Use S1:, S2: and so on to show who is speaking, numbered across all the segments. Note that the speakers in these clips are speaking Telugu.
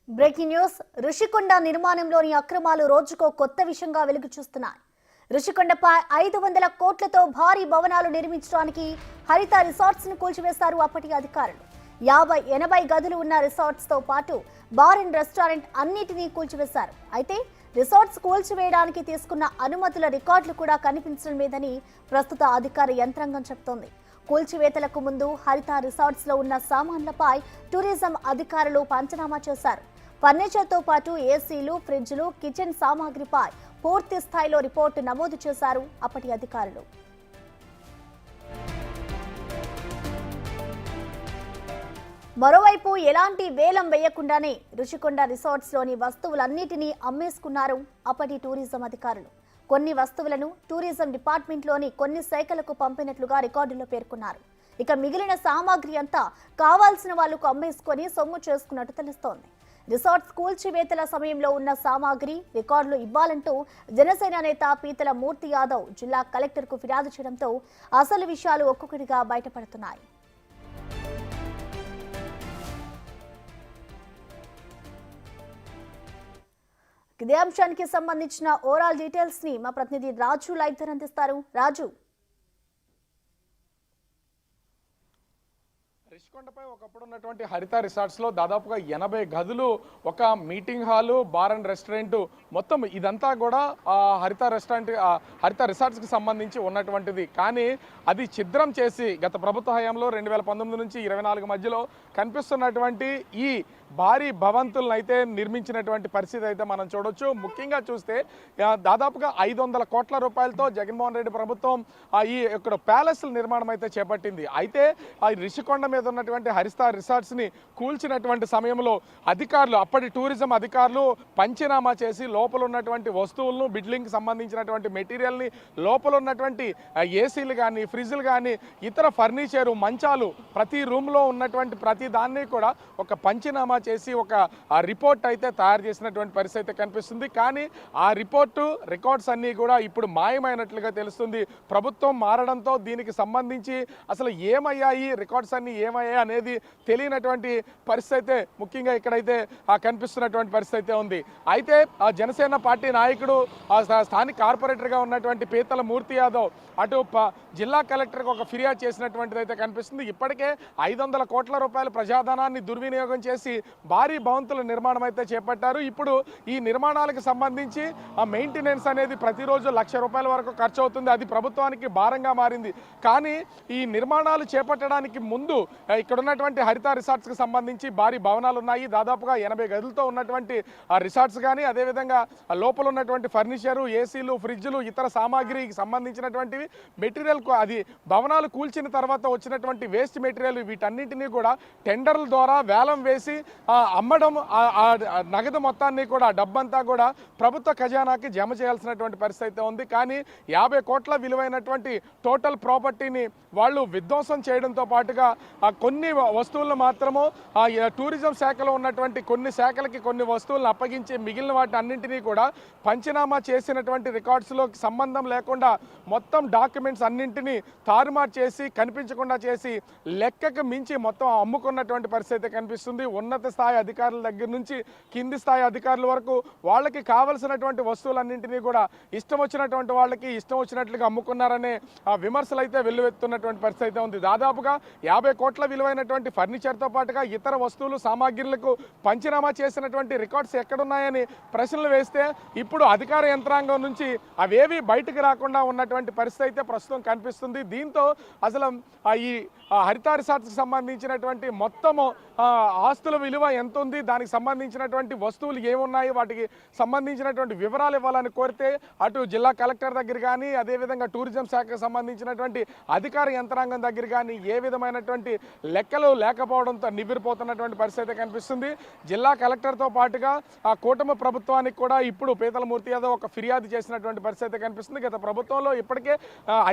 S1: బ్రేకింగ్ న్యూస్ ఋషికొండ నిర్మాణంలోని అక్రమాలు రోజుకో కొత్త విషయంగా వెలుగు చూస్తున్నాయి. ఋషికొండపై 500 కోట్లతో భారీ భవనాలు నిర్మించడానికి హరిత రిసార్ట్స్ ను కూల్చివేశారు అప్పటి అధికారులు. 50-80 గదులు ఉన్న రిసార్ట్స్ తో పాటు బార్ అండ్ రెస్టారెంట్ అన్నిటినీ కూల్చివేశారు. అయితే రిసార్ట్స్ కూల్చివేయడానికి తీసుకున్న అనుమతుల రికార్డులు కూడా కనిపించడం లేదని ప్రస్తుత అధికార యంత్రాంగం చెబుతోంది. కూల్చివేతలకు ముందు హరిత రిసార్ట్స్ లో ఉన్న సామాన్లపై టూరిజం అధికారులు పంచనామా చేశారు. ఫర్నిచర్తో పాటు ఏసీలు, ఫ్రిడ్జ్లు, కిచెన్ సామాగ్రిపై పూర్తి స్థాయిలో రిపోర్టు నమోదు చేశారు అప్పటి అధికారులు. మరోవైపు ఎలాంటి వేలం వేయకుండానే ఋషికొండ రిసార్ట్స్ లోని వస్తువులన్నిటినీ అమ్మేసుకున్నారు అప్పటి టూరిజం అధికారులు. కొన్ని వస్తువులను టూరిజం డిపార్ట్మెంట్లోని కొన్ని శాఖలకు పంపినట్లుగా రికార్డులో పేర్కొన్నారు. ఇక మిగిలిన సామాగ్రి అంతా కావాల్సిన వాళ్లకు అమ్మేసుకొని సొమ్ము చేసుకున్నట్టు తెలుస్తోంది. రిసార్ట్స్ కూల్చివేతల సమయంలో ఉన్న సామాగ్రి రికార్డులు ఇవ్వాలంటూ జనసేన నేత పీతల మూర్తి యాదవ్ జిల్లా కలెక్టర్కు ఫిర్యాదు చేయడంతో అసలు విషయాలు ఒక్కొక్కటిగా బయటపడుతున్నాయి. ఇదే అంశానికి సంబంధించిన ఓవరాల్ డీటెయిల్స్ ని మా ప్రతినిధి రాజు లైవ్ ధర అందిస్తారు. రాజు,
S2: రిషికొండపై ఒకప్పుడు ఉన్నటువంటి హరిత రిసార్ట్స్ లో దాదాపుగా 80 గదులు, ఒక meeting hall, bar and restaurant, మొత్తం ఇదంతా కూడా హరిత రిసార్ట్స్ కి సంబంధించి ఉన్నటువంటిది. కానీ అది ఛిద్రం చేసి గత ప్రభుత్వ హయాంలో 2019 నుంచి 24 మధ్యలో కనిపిస్తున్నటువంటి ఈ భారీ భవంతులను అయితే నిర్మించినటువంటి పరిస్థితి అయితే మనం చూడొచ్చు. ముఖ్యంగా చూస్తే దాదాపుగా 500 కోట్ల రూపాయలతో జగన్మోహన్ రెడ్డి ప్రభుత్వం ఈ ఇక్కడ ప్యాలెస్ల నిర్మాణం అయితే చేపట్టింది. అయితే ఆ రిషికొండ మీద ఉన్నటువంటి హరిత రిసార్ట్స్ ని కూల్చినటువంటి సమయంలో అధికారులు, అప్పటి టూరిజం అధికారులు పంచనామా చేసి లోపల ఉన్నటువంటి వస్తువులను, బిల్డింగ్ సంబంధించినటువంటి మెటీరియల్ని, లోపల ఉన్నటువంటి ఏసీలు కానీ, ఫ్రిడ్జ్లు కానీ, ఇతర ఫర్నిచరు, మంచాలు, ప్రతి రూమ్లో ఉన్నటువంటి ప్రతి దాన్ని కూడా ఒక పంచనామా చేసి ఒక రిపోర్ట్ అయితే తయారు చేసినటువంటి పరిస్థితి అయితే కనిపిస్తుంది. కానీ ఆ రికార్డ్స్ అన్నీ కూడా ఇప్పుడు మాయమైనట్లుగా తెలుస్తుంది. ప్రభుత్వం మారడంతో దీనికి సంబంధించి అసలు ఏమయ్యాయి, రికార్డ్స్ అన్నీ ఏమయ్యాయి అనేది తెలియనటువంటి పరిస్థితి అయితే ముఖ్యంగా ఇక్కడైతే కనిపిస్తున్నటువంటి పరిస్థితి అయితే ఉంది. అయితే జనసేన పార్టీ నాయకుడు, స్థానిక కార్పొరేటర్గా ఉన్నటువంటి పీతల మూర్తి యాదవ్ అటు జిల్లా కలెక్టర్కి ఒక ఫిర్యాదు చేసినటువంటిది అయితే కనిపిస్తుంది. ఇప్పటికే 500 కోట్ల రూపాయల ప్రజాధనాన్ని దుర్వినియోగం చేసి భారీ భవంతుల నిర్మాణం అయితే చేపట్టారు. ఇప్పుడు ఈ నిర్మాణాలకు సంబంధించి మెయింటెనెన్స్ అనేది ప్రతిరోజు ₹1,00,000 వరకు ఖర్చు అవుతుంది. అది ప్రభుత్వానికి భారంగా మారింది. కానీ ఈ నిర్మాణాలు చేపట్టడానికి ముందు ఇక్కడ ఉన్నటువంటి హరిత రిసార్ట్స్కి సంబంధించి భారీ భవనాలు ఉన్నాయి. దాదాపుగా 80 గదులతో ఉన్నటువంటి రిసార్ట్స్ కానీ, అదేవిధంగా లోపల ఉన్నటువంటి ఫర్నిచరు, ఏసీలు, ఫ్రిడ్జ్లు, ఇతర సామాగ్రికి సంబంధించినటువంటివి మెటీరియల్, అది భవనాలు కూల్చిన తర్వాత వచ్చినటువంటి వేస్ట్ మెటీరియల్, వీటన్నింటినీ కూడా టెండర్ల ద్వారా వేలం వేసి అమ్మడం, నగదు మొత్తాన్ని కూడా, డబ్బంతా కూడా ప్రభుత్వ ఖజానాకి జమ చేయాల్సినటువంటి పరిస్థితి ఉంది. కానీ 50 కోట్ల విలువైనటువంటి టోటల్ ప్రాపర్టీని వాళ్ళు విధ్వంసం చేయడంతో పాటుగా కొన్ని వస్తువులను మాత్రము టూరిజం శాఖలో ఉన్నటువంటి కొన్ని శాఖలకి కొన్ని వస్తువులను అప్పగించి మిగిలిన వాటి అన్నింటినీ కూడా పంచనామా చేసినటువంటి రికార్డ్స్లో సంబంధం లేకుండా మొత్తం డాక్యుమెంట్స్ అన్నింటినీ తారుమారు చేసి, కనిపించకుండా చేసి, లెక్కకు మించి మొత్తం అమ్ముకున్నటువంటి పరిస్థితి కనిపిస్తుంది. ఉన్నత స్థాయి అధికారుల దగ్గర నుంచి కింది స్థాయి అధికారుల వరకు వాళ్ళకి కావలసినటువంటి వస్తువులన్నింటినీ కూడా ఇష్టం వచ్చినటువంటి వాళ్ళకి ఇష్టం వచ్చినట్లుగా అమ్ముకున్నారనే విమర్శలు అయితే వెల్లువెత్తున్నటువంటి పరిస్థితి అయితే ఉంది. దాదాపుగా 50 కోట్ల విలువైనటువంటి ఫర్నిచర్తో పాటుగా ఇతర వస్తువులు, సామాగ్రిలకు పంచనామా చేసినటువంటి రికార్డ్స్ ఎక్కడున్నాయని ప్రశ్నలు వేస్తే ఇప్పుడు అధికార యంత్రాంగం నుంచి అవేవి బయటకు రాకుండా ఉన్నటువంటి పరిస్థితి అయితే ప్రస్తుతం కనిపిస్తుంది. దీంతో అసలు ఈ హరిత రిసార్ట్స్కి సంబంధించినటువంటి మొత్తము ఆస్తుల విలువ ఎంత ఉంది, దానికి సంబంధించినటువంటి వస్తువులు ఏమున్నాయి, వాటికి సంబంధించినటువంటి వివరాలు ఇవ్వాలని కోరితే అటు జిల్లా కలెక్టర్ దగ్గర కానీ, అదేవిధంగా టూరిజం శాఖకు సంబంధించినటువంటి అధికార యంత్రాంగం దగ్గర కానీ ఏ విధమైనటువంటి లెక్కలు లేకపోవడంతో నివ్వెరపోతున్నటువంటి పరిస్థితి కనిపిస్తుంది. జిల్లా కలెక్టర్తో పాటుగా కూటమి ప్రభుత్వానికి కూడా ఇప్పుడు పీతల మూర్తి యాదవ్ ఒక ఫిర్యాదు చేసినటువంటి పరిస్థితి కనిపిస్తుంది. గత ప్రభుత్వంలో ఇప్పటికే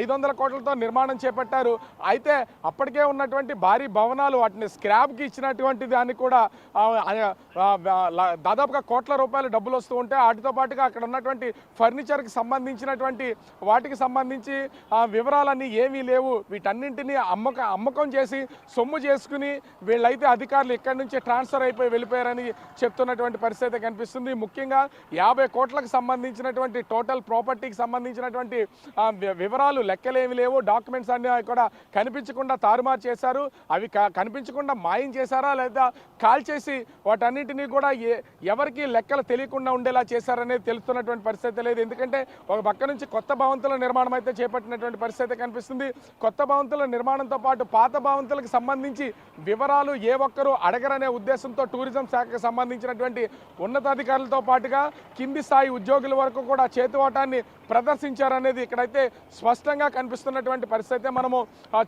S2: 500 కోట్లతో నిర్మాణం చేపట్టారు. అయితే అప్పటికే ఉన్నటువంటి భారీ భవనాలు వాటిని స్క్రాప్కి ఇచ్చిన సంబంధించినటువంటి దాన్ని కూడా దాదాపుగా కోట్ల రూపాయల డబ్బులు వస్తూ ఉంటే వాటితో పాటుగా అక్కడ ఉన్నటువంటి ఫర్నిచర్కి సంబంధించినటువంటి వాటికి సంబంధించి వివరాలన్నీ ఏమీ లేవు. వీటన్నింటినీ అమ్మకం చేసి సొమ్ము చేసుకుని వీళ్ళైతే అధికారులు ఇక్కడి నుంచి ట్రాన్స్ఫర్ అయిపోయి వెళ్ళిపోయారని చెప్తున్నటువంటి పరిస్థితి కనిపిస్తుంది. ముఖ్యంగా 50 కోట్లకు సంబంధించినటువంటి టోటల్ ప్రాపర్టీకి సంబంధించినటువంటి వివరాలు లెక్కలేమి లేవు. డాక్యుమెంట్స్ అన్ని కూడా కనిపించకుండా తారుమారు చేశారు. అవి కనిపించకుండా మాయం చేశారా లేదా కాల్చేసి వాటన్నింటినీ కూడా ఎవరికి లెక్కలు తెలియకుండా ఉండేలా చేశారనేది తెలుస్తున్నటువంటి పరిస్థితి లేదు. ఎందుకంటే ఒక పక్క నుంచి కొత్త భవంతుల నిర్మాణం అయితే చేపట్టినటువంటి పరిస్థితి కనిపిస్తుంది. కొత్త భవంతుల నిర్మాణంతో పాటు పాత భవంతులకు సంబంధించి వివరాలు ఏ ఒక్కరూ అడగరనే ఉద్దేశంతో టూరిజం శాఖకు సంబంధించినటువంటి ఉన్నతాధికారులతో పాటుగా కింది స్థాయి ఉద్యోగుల వరకు కూడా చేతివాటాన్ని ప్రదర్శించారనేది ఇక్కడైతే స్పష్టంగా కనిపిస్తున్నటువంటి పరిస్థితి మనము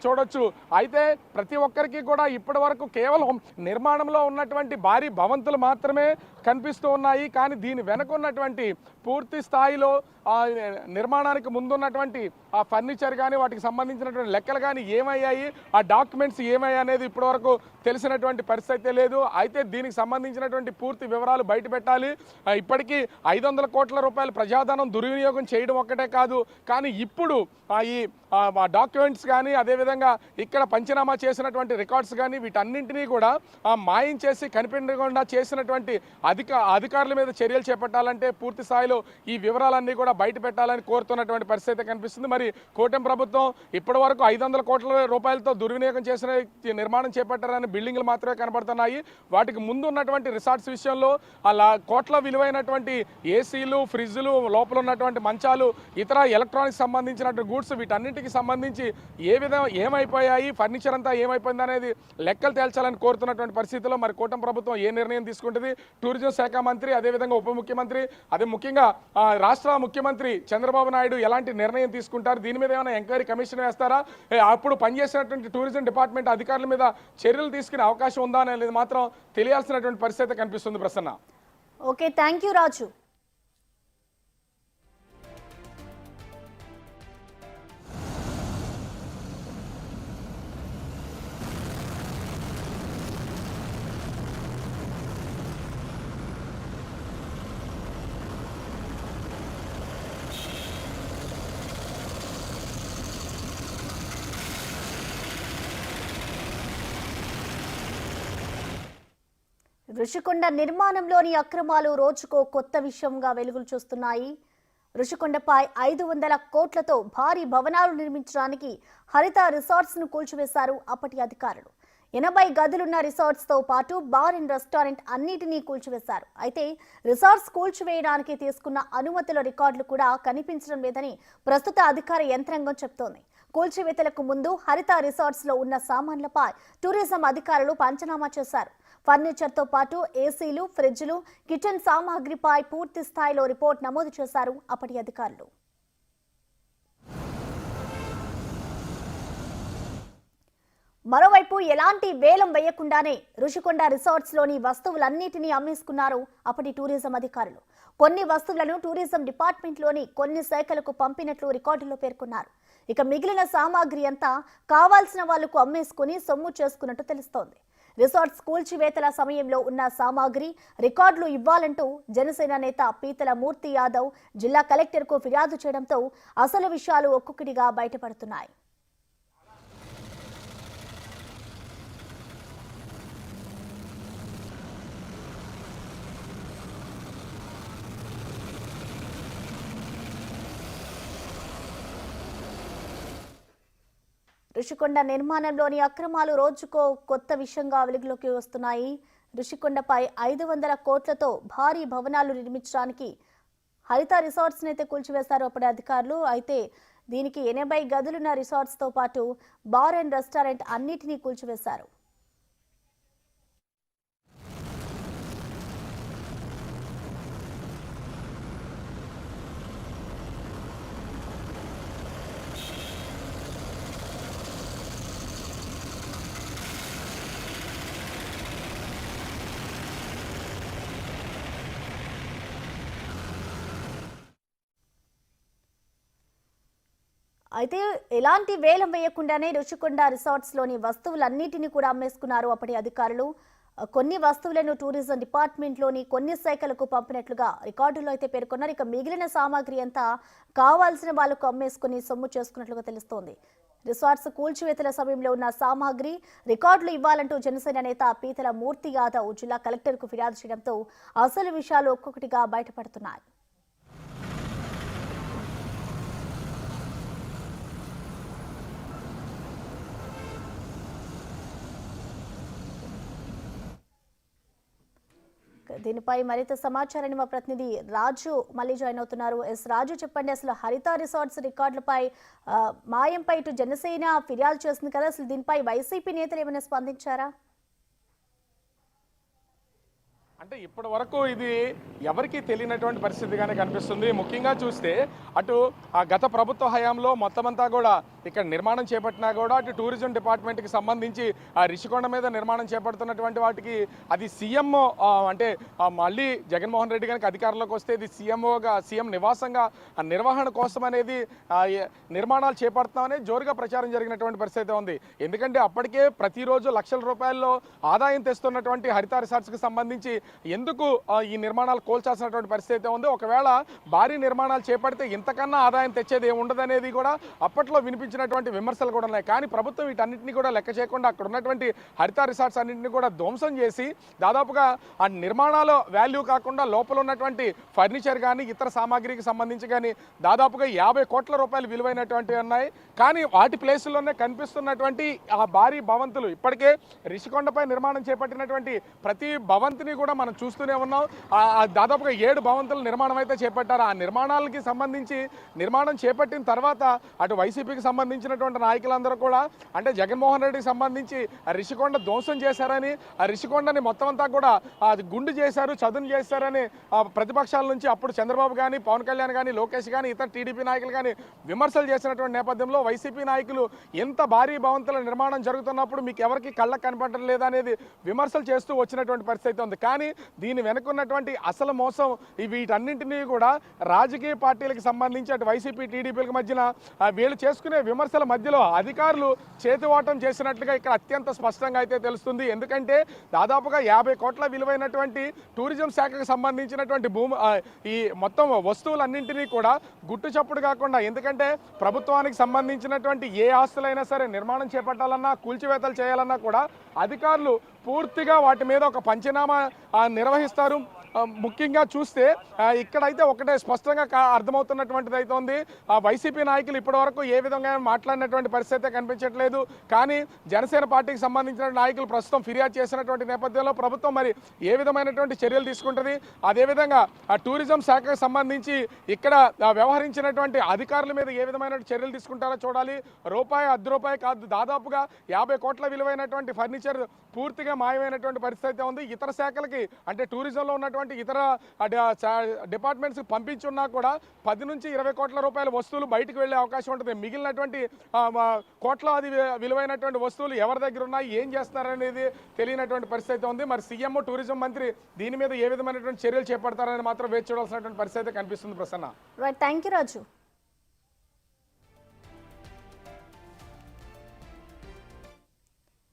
S2: చూడొచ్చు. అయితే ప్రతి ఒక్కరికి కూడా ఇప్పటి వరకు కేవలం నిర్మాణంలో ఉన్నటువంటి భారీ భవంతులు మాత్రమే కనిపిస్తూ ఉన్నాయి. కానీ దీని వెనక ఉన్నటువంటి పూర్తి స్థాయిలో నిర్మాణానికి ముందున్నటువంటి ఆ ఫర్నిచర్ కానీ వాటికి సంబంధించినటువంటి లెక్కలు కానీ ఏమయ్యాయి, ఆ డాక్యుమెంట్స్ ఏమయ్యాయి అనేది ఇప్పటివరకు తెలిసినటువంటి పరిస్థితి లేదు. అయితే దీనికి సంబంధించినటువంటి పూర్తి వివరాలు బయట పెట్టాలి. ఇప్పటికీ 500 కోట్ల రూపాయల ప్రజాధనం దుర్వినియోగం చేయడం ఒక్కటే కాదు, కానీ ఇప్పుడు ఈ డాక్యుమెంట్స్ కానీ అదేవిధంగా ఇక్కడ పంచనామా చేసినటువంటి రికార్డ్స్ కానీ వీటన్నింటినీ కూడా మాయం చేసి కనిపించకుండా చేసినటువంటి అధికారుల మీద చర్యలు చేపట్టాలంటే పూర్తి స్థాయిలో ఈ వివరాలన్నీ కూడా బయట పెట్టాలని కోరుతున్నటువంటి పరిస్థితి కనిపిస్తుంది. మరి కూటమి ప్రభుత్వం ఇప్పటి వరకు 500 కోట్ల రూపాయలతో దుర్వినియోగం చేసిన నిర్మాణం చేపట్టారని బిల్డింగ్లు మాత్రమే కనబడుతున్నాయి. వాటికి ముందు ఉన్నటువంటి రిసార్ట్స్ విషయంలో అలా కోట్ల విలువైనటువంటి ఏసీలు, ఫ్రిడ్జ్లు, లోపల ఉన్నటువంటి మంచాలు, ఇతర ఎలక్ట్రానిక్స్ సంబంధించినటువంటి గూడ్స్ వీటన్నింటికి సంబంధించి ఏమైపోయాయి, ఫర్నిచర్ అంతా ఏమైపోయింది అనేది లెక్కలు తేల్చాలని కోరుతున్నటువంటి పరిస్థితిలో మరి కూటమి ప్రభుత్వం ఏ నిర్ణయం తీసుకుంటుంది, టూరిజం శాఖ మంత్రి అదేవిధంగా ఉప ముఖ్యమంత్రి అదే ముఖ్యంగా రాష్ట్ర ముఖ్యమంత్రి చంద్రబాబు నాయుడు ఎలాంటి నిర్ణయం తీసుకుంటారు, దీని మీద ఏమైనా ఎంక్వైరీ కమిషన్ వేస్తారా, అప్పుడు పనిచేసినటువంటి టూరిజం డిపార్ట్మెంట్ అధికారుల మీద చర్యలు తీసుకునే అవకాశం ఉందా అనేది మాత్రం తెలియాల్సినటువంటి పరిస్థితి కనిపిస్తుంది. ప్రసన్న.
S1: ఓకే, థ్యాంక్ యూ రాజు. రుషికొండ నిర్మాణంలోని అక్రమాలు రోజుకో కొత్త విషయంగా వెలుగులు చూస్తున్నాయి. రుషికొండపై 500 కోట్లతో భారీ భవనాలు నిర్మించడానికి హరిత రిసార్ట్స్ ను కూల్చివేశారు అప్పటి అధికారులు. 80 గదులున్న రిసార్ట్స్ తో పాటు బార్ అండ్ రెస్టారెంట్ అన్నిటినీ కూల్చివేశారు. అయితే రిసార్ట్స్ కూల్చివేయడానికి తీసుకున్న అనుమతుల రికార్డులు కూడా కనిపించడం లేదని ప్రస్తుత అధికార యంత్రాంగం చెబుతోంది. కూల్చివేతలకు ముందు హరిత రిసార్ట్స్ లో ఉన్న సామాన్లపై టూరిజం అధికారులు పంచనామా చేశారు. ఫర్నిచర్ తో పాటు ఏసీలు, ఫ్రిడ్జ్లు, కిచెన్ సామాగ్రిపై పూర్తి స్థాయిలో రిపోర్ట్ నమోదు చేశారు అప్పటి అధికారులు. మరోవైపు ఎలాంటి వేలం వేయకుండానే రుషికొండ రిసార్ట్స్ లోని వస్తువులన్నిటినీ అమ్మేసుకున్నారు అప్పటి టూరిజం అధికారులు. కొన్ని వస్తువులను టూరిజం డిపార్ట్మెంట్ లోని కొన్ని శాఖలకు పంపినట్లు రికార్డుల్లో పేర్కొన్నారు. ఇక మిగిలిన సామాగ్రి అంతా కావాల్సిన వాళ్లకు అమ్మేసుకుని సొమ్ము చేసుకున్నట్టు తెలుస్తోంది. రిసార్ట్స్ కూల్చివేతల సమయంలో ఉన్న సామాగ్రి రికార్డులు ఇవ్వాలంటూ జనసేన నేత పీతల మూర్తి యాదవ్ జిల్లా కలెక్టర్కు ఫిర్యాదు చేయడంతో అసలు విషయాలు ఒక్కొక్కటిగా బయటపడుతున్నాయి. రుషికొండ నిర్మాణంలోని అక్రమాలు రోజుకో కొత్త విషయంగా వెలుగులోకి వస్తున్నాయి. రుషికొండపై 500 కోట్లతో భారీ భవనాలు నిర్మించడానికి హరిత రిసార్ట్స్ అయితే కూల్చివేశారు అప్పటి అధికారులు. అయితే దీనికి 80 గదులున్న రిసార్ట్స్ తో పాటు బార్ అండ్ రెస్టారెంట్ అన్నిటినీ కూల్చివేశారు. అయితే ఎలాంటి వేలం వేయకుండానే రుషికొండ రిసార్ట్స్ లోని వస్తువులన్నిటినీ కూడా అమ్మేసుకున్నారు అప్పటి అధికారులు. కొన్ని వస్తువులను టూరిజం డిపార్ట్మెంట్ లోని కొన్ని శాఖలకు పంపినట్లుగా రికార్డులో అయితే పేర్కొన్నారు. ఇక మిగిలిన సామాగ్రి అంతా కావాల్సిన వాళ్లకు అమ్మేసుకుని సొమ్ము చేసుకున్నట్లుగా తెలుస్తోంది. రిసార్ట్స్ కూల్చివేతల సమయంలో ఉన్న సామాగ్రి రికార్డులు ఇవ్వాలంటూ జనసేన నేత పీతల మూర్తి యాదవ్ జిల్లా కలెక్టర్కు ఫిర్యాదు చేయడంతో అసలు విషయాలు ఒక్కొక్కటిగా బయటపడుతున్నాయి. దీనిపై మరింత సమాచారాన్ని మా ప్రతినిధి రాజు మళ్ళీ జాయిన్ అవుతున్నారు. రాజు, చెప్పండి, అసలు హరిత రిసార్ట్స్ రికార్డులపై మాయంపై ఇటు జనసేన ఫిర్యాదు చేస్తుంది కదా, అసలు దీనిపై వైసీపీ నేతలు ఏమైనా స్పందించారా?
S2: అంటే ఇప్పటి వరకు ఇది ఎవరికీ తెలియనటువంటి పరిస్థితిగానే కనిపిస్తుంది. ముఖ్యంగా చూస్తే అటు ఆ గత ప్రభుత్వ హయాంలో మొత్తం అంతా కూడా ఇక్కడ నిర్మాణం చేపట్టినా కూడా అటు టూరిజం డిపార్ట్మెంట్కి సంబంధించి ఆ రిషికొండ మీద నిర్మాణం చేపడుతున్నటువంటి వాటికి అది సీఎం అంటే మళ్ళీ జగన్మోహన్ రెడ్డి గారికి అధికారంలోకి వస్తే ఇది సీఎం నివాసంగా నిర్వహణ కోసం అనేది నిర్మాణాలు చేపడుతున్నామని జోరుగా ప్రచారం జరిగినటువంటి పరిస్థితి ఉంది. ఎందుకంటే అప్పటికే ప్రతిరోజు లక్షల రూపాయల్లో ఆదాయం తెస్తున్నటువంటి హరిత రిసార్ట్స్కి సంబంధించి ఎందుకు ఈ నిర్మాణాలు కోల్చాల్సినటువంటి పరిస్థితి ఉంది. ఒకవేళ భారీ నిర్మాణాలు చేపడితే ఇంతకన్నా ఆదాయం తెచ్చేది ఏముండదనేది కూడా అప్పట్లో వినిపించినటువంటి విమర్శలు కూడా ఉన్నాయి. కానీ ప్రభుత్వం వీటన్నింటినీ కూడా లెక్క చేయకుండా అక్కడ ఉన్నటువంటి హరిత రిసార్ట్స్ అన్నింటినీ కూడా ధ్వంసం చేసి దాదాపుగా ఆ నిర్మాణాల వాల్యూ కాకుండా లోపల ఉన్నటువంటి ఫర్నిచర్ కానీ ఇతర సామాగ్రికి సంబంధించి కానీ దాదాపుగా 50 కోట్ల రూపాయలు విలువైనటువంటివి ఉన్నాయి. కానీ వాటి ప్లేసుల్లోనే కనిపిస్తున్నటువంటి ఆ భారీ భవంతులు ఇప్పటికే రిషికొండపై నిర్మాణం చేపట్టినటువంటి ప్రతి భవంతిని కూడా మనం చూస్తూనే ఉన్నాం. దాదాపుగా 7 భవంతుల నిర్మాణం అయితే చేపట్టారు. ఆ నిర్మాణాలకి సంబంధించి నిర్మాణం చేపట్టిన తర్వాత అటు వైసీపీకి సంబంధించినటువంటి నాయకులందరూ కూడా అంటే జగన్మోహన్ రెడ్డికి సంబంధించి రిషికొండ ధ్వంసం చేశారని, ఆ రిషికొండని మొత్తం అంతా కూడా గుండు చేశారు, చదును చేశారని ప్రతిపక్షాల నుంచి అప్పుడు చంద్రబాబు కానీ, పవన్ కళ్యాణ్ కానీ, లోకేష్ కానీ, ఇతర టీడీపీ నాయకులు కానీ విమర్శలు చేసినటువంటి నేపథ్యంలో వైసీపీ నాయకులు ఎంత భారీ భవంతుల నిర్మాణం జరుగుతున్నప్పుడు మీకు ఎవరికి కళ్ళకు కనపడడం లేదా అనేది విమర్శలు చేస్తూ వచ్చినటువంటి పరిస్థితి ఉంది. కానీ దీని వెనుకున్నటువంటి అసలు మోసం వీటన్నింటినీ కూడా రాజకీయ పార్టీలకు సంబంధించి అటు వైసీపీ టీడీపీలకు మధ్యన వీళ్ళు చేసుకునే విమర్శల మధ్యలో అధికారులు చేతివాటం చేసినట్లుగా ఇక్కడ అత్యంత స్పష్టంగా అయితే తెలుస్తుంది. ఎందుకంటే దాదాపుగా 50 కోట్ల విలువైనటువంటి టూరిజం శాఖకు సంబంధించినటువంటి ఈ మొత్తం వస్తువులన్నింటినీ కూడా గుట్టు చప్పుడు కాకుండా, ఎందుకంటే ప్రభుత్వానికి సంబంధించినటువంటి ఏ ఆస్తులైనా సరే నిర్మాణం చేపట్టాలన్నా కూల్చివేతలు చేయాలన్నా కూడా అధికారులు పూర్తిగా వాటి మీద ఒక పంచనామా నిర్వహిస్తారు. ముఖ్యంగా చూస్తే ఇక్కడైతే ఒకటే స్పష్టంగా అర్థమవుతున్నటువంటిది అయితే ఉంది. వైసీపీ నాయకులు ఇప్పటివరకు ఏ విధంగా మాట్లాడినటువంటి పరిస్థితి కనిపించట్లేదు. కానీ జనసేన పార్టీకి సంబంధించిన నాయకులు ప్రస్తుతం ఫిర్యాదు చేసినటువంటి నేపథ్యంలో ప్రభుత్వం మరి ఏ విధమైనటువంటి చర్యలు తీసుకుంటుంది, అదేవిధంగా ఆ టూరిజం శాఖకు సంబంధించి ఇక్కడ వ్యవహరించినటువంటి అధికారుల మీద ఏ విధమైన చర్యలు తీసుకుంటారో చూడాలి. రూపాయి అర్ధ రూపాయి కాదు, దాదాపుగా 50 కోట్ల విలువైనటువంటి ఫర్నిచర్ పూర్తిగా మాయమైనటువంటి పరిస్థితి ఉంది. ఇతర శాఖలకి అంటే టూరిజంలో ఉన్నటువంటి ఇతర డిపార్ట్మెంట్స్ పంపించున్నా కూడా 10 నుంచి 20 కోట్ల రూపాయల వస్తువులు బయటకు వెళ్లే అవకాశం ఉంటుంది. మిగిలినటువంటి కోట్లాది విలువైనటువంటి వస్తువులు ఎవరి దగ్గర ఉన్నాయి, ఏం చేస్తారనేది తెలియనటువంటి పరిస్థితి ఉంది. మరి సీఎం, టూరిజం మంత్రి దీని మీద ఏ విధమైనటువంటి చర్యలు చేపడతారని మాత్రం వేచి చూడాల్సినటువంటి పరిస్థితి కనిపిస్తుంది. Prasanna,
S1: thank you Raju.